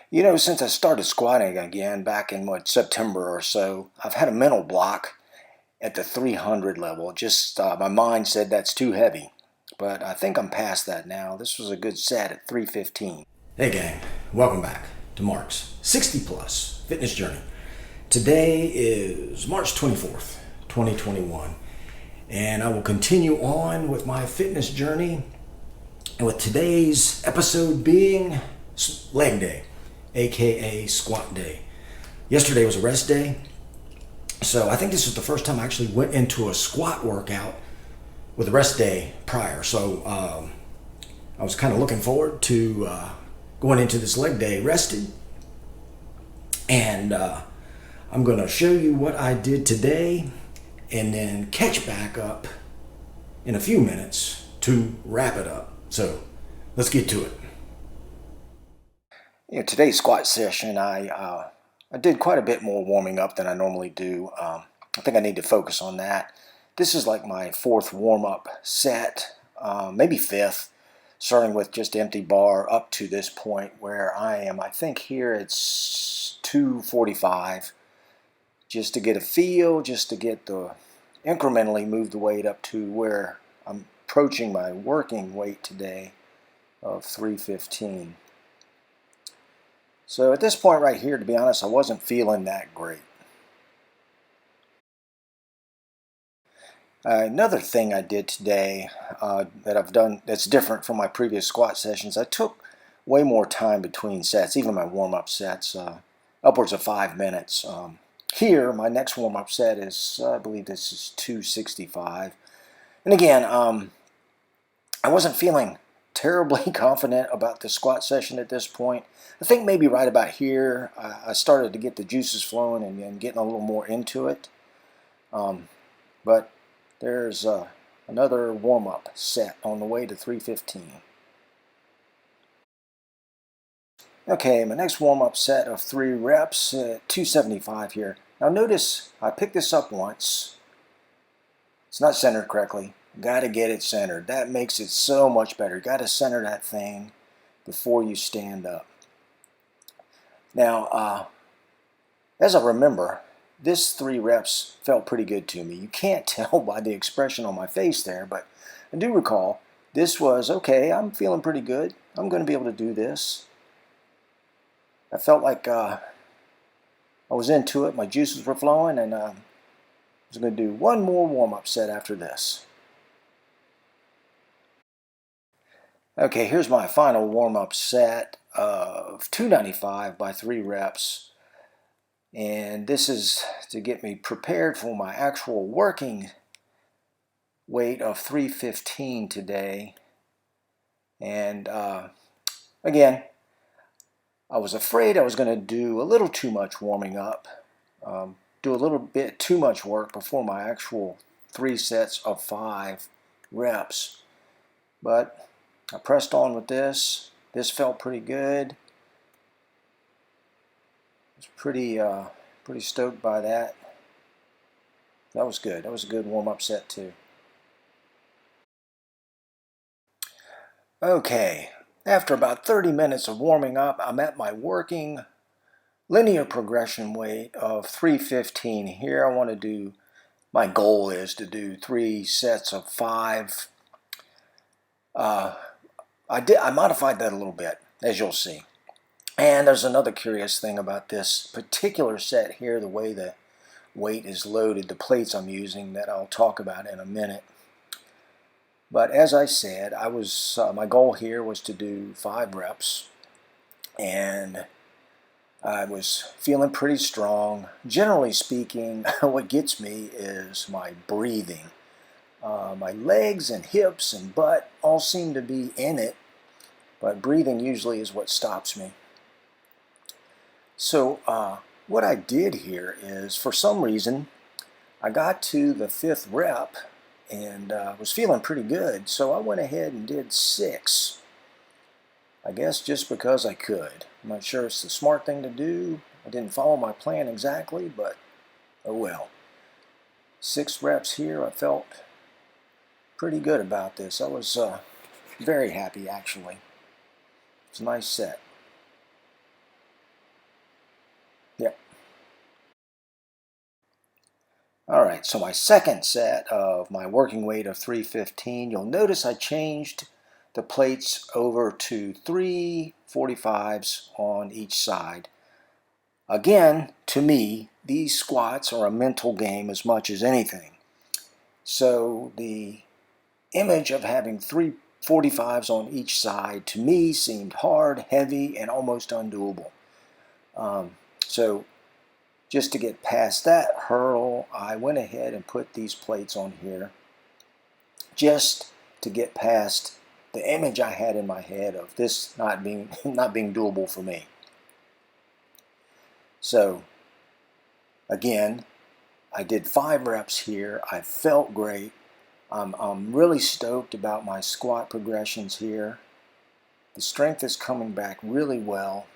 You know, since I started squatting again back in September or so, I've had a mental block at the 300 level. Just my mind said that's too heavy, but I think I'm past that now. This was a good set at 315. Hey gang, welcome back to Mark's 60 Plus Fitness Journey. Today is March 24th, 2021, and I will continue on with my fitness journey, and with today's episode being leg day, aka squat day. Yesterday was a rest day, so I think this was the first time I actually went into a squat workout with a rest day prior. So I was kind of looking forward to going into this leg day rested, and I'm going to show you what I did today and then catch back up in a few minutes to wrap it up. So let's get to it. You know, today's squat session, I did quite a bit more warming up than I normally do. I think I need to focus on that. This is like my fourth warm-up set, maybe fifth, starting with just empty bar up to this point where I am. I think here it's 245, just to get a feel, just to get the incrementally move the weight up to where I'm approaching my working weight today of 315. So at this point right here, to be honest, I wasn't feeling that great. Another thing I did today that I've done that's different from my previous squat sessions, I took way more time between sets, even my warm-up sets, upwards of 5 minutes. Here, my next warm-up set is, I believe this is 265. And again, I wasn't feeling terribly confident about the squat session at this point. I think maybe right about here, I started to get the juices flowing and getting a little more into it. But there's another warm-up set on the way to 315. Okay, my next warm-up set of 3 reps at 275 here. Now notice I picked this up once. It's not centered correctly. Got to get it centered. That makes it so much better. Got to center that thing before you stand up. Now, as I remember, this 3 reps felt pretty good to me. You can't tell by the expression on my face there, but I do recall this was, okay, I'm feeling pretty good. I'm going to be able to do this. I felt like I was into it. My juices were flowing, and I was going to do one more warm-up set after this. Okay, here's my final warm-up set of 295 by 3 reps. And this is to get me prepared for my actual working weight of 315 today. And again, I was afraid I was going to do a little too much warming up, do a little bit too much work before my actual 3 sets of 5 reps. But I pressed on with this. This felt pretty good. I was pretty stoked by that. That was good. That was a good warm-up set too. Okay, after about 30 minutes of warming up, I'm at my working linear progression weight of 315. Here I want to do, my goal is to do 3 sets of 5. I modified that a little bit, as you'll see. And there's another curious thing about this particular set here, the way the weight is loaded, the plates I'm using that I'll talk about in a minute. But as I said, my goal here was to do 5 reps, and I was feeling pretty strong. Generally speaking, what gets me is my breathing. My legs and hips and butt all seem to be in it, but breathing usually is what stops me. So what I did here is, for some reason, I got to the 5th rep and was feeling pretty good, so I went ahead and did 6. I guess just because I could. I'm not sure it's the smart thing to do. I didn't follow my plan exactly, but oh well. 6 reps here. I felt pretty good about this. I was very happy, actually. It's a nice set. All right, so my second set of my working weight of 315, you'll notice I changed the plates over to 345s on each side. Again, to me, these squats are a mental game as much as anything. So the image of having 345s on each side to me seemed hard, heavy, and almost undoable. So just to get past that hurdle, I went ahead and put these plates on here just to get past the image I had in my head of this not being doable for me. So again, I did 5 reps here. I felt great. I'm really stoked about my squat progressions here. The strength is coming back really well,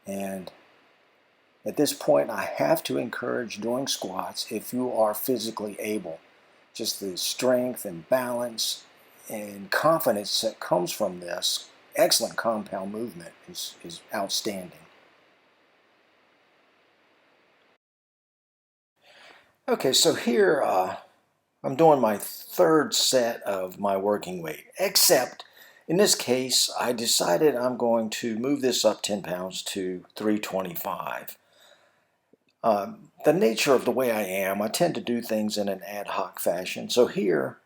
and at this point, I have to encourage doing squats if you are physically able. Just the strength and balance and confidence that comes from this excellent compound movement is outstanding. Okay, so here I'm doing my third set of my working weight, except in this case, I decided I'm going to move this up 10 pounds to 325. The nature of the way I am, I tend to do things in an ad hoc fashion. So here,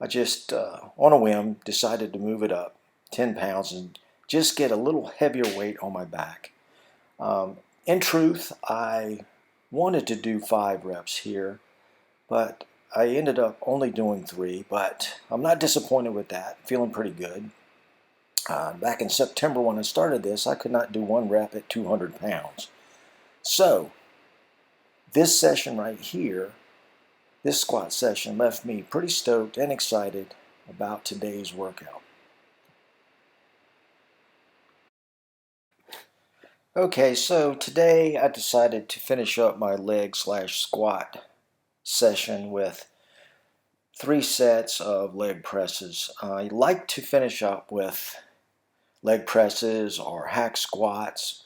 I just, on a whim, decided to move it up 10 pounds and just get a little heavier weight on my back. In truth, I wanted to do 5 reps here, but I ended up only doing 3, but I'm not disappointed with that. Feeling pretty good. Back in September when I started this, I could not do 1 rep at 200 pounds. So, this session right here, this squat session, left me pretty stoked and excited about today's workout. Okay, so today I decided to finish up my leg/squat session with 3 sets of leg presses. I like to finish up with leg presses or hack squats,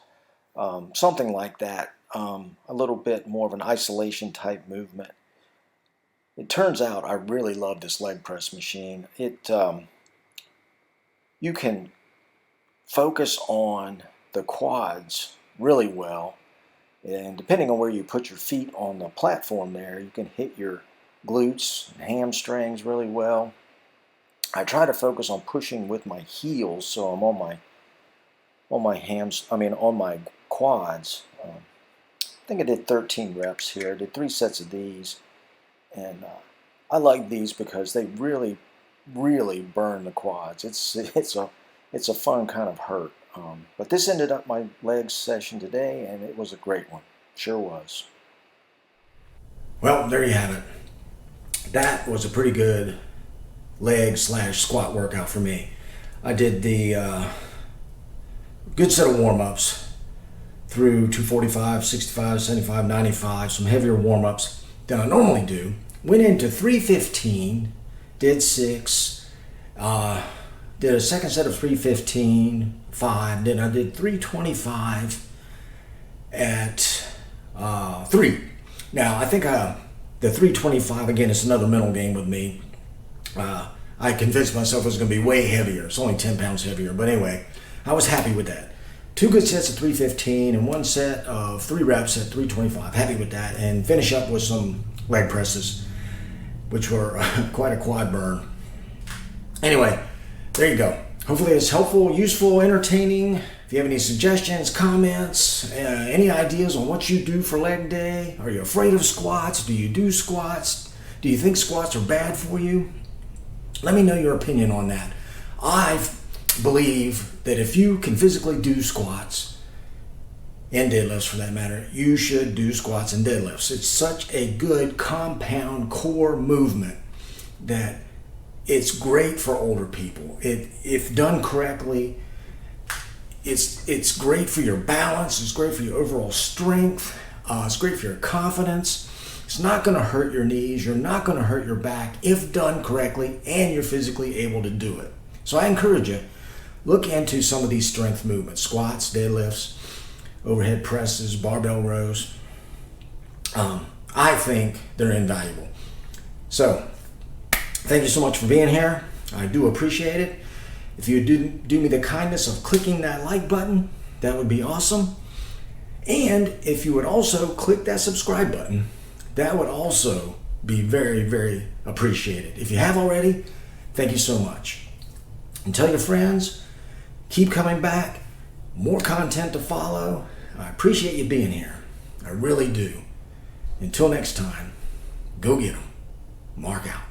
something like that. A little bit more of an isolation type movement. It turns out I really love this leg press machine. You can focus on the quads really well, and depending on where you put your feet on the platform there, you can hit your glutes and hamstrings really well. I try to focus on pushing with my heels, so I'm on my quads. I think I did 13 reps here. I did 3 sets of these, and I like these because they really, really burn the quads. It's a fun kind of hurt. But this ended up my legs session today, and it was a great one. Sure was. Well, there you have it. That was a pretty good leg/squat workout for me. I did the good set of warm-ups through 245, 65, 75, 95, some heavier warm-ups than I normally do. Went into 315, did 6, did a second set of 315, 5, then I did 325 at 3. Now, I think the 325, again, it's another mental game with me. I convinced myself it was going to be way heavier. It's only 10 pounds heavier. But anyway, I was happy with that. 2 good sets of 315 and 1 set of 3 reps at 325. Happy with that. And finish up with some leg presses, which were quite a quad burn. Anyway, there you go. Hopefully it's helpful, useful, entertaining. If you have any suggestions, comments, any ideas on what you do for leg day, are you afraid of squats? Do you do squats? Do you think squats are bad for you? Let me know your opinion on that. I believe that if you can physically do squats, and deadlifts for that matter, you should do squats and deadlifts. It's such a good compound core movement that it's great for older people. If done correctly, it's great for your balance, it's great for your overall strength, it's great for your confidence. It's not going to hurt your knees, you're not going to hurt your back if done correctly and you're physically able to do it. So I encourage you, look into some of these strength movements, squats, deadlifts, overhead presses, barbell rows. I think they're invaluable. So, thank you so much for being here. I do appreciate it. If you do me the kindness of clicking that like button, that would be awesome. And if you would also click that subscribe button, that would also be very, very appreciated. If you have already, thank you so much. And tell your friends, keep coming back, more content to follow. I appreciate you being here. I really do. Until next time, go get 'em. Mark out.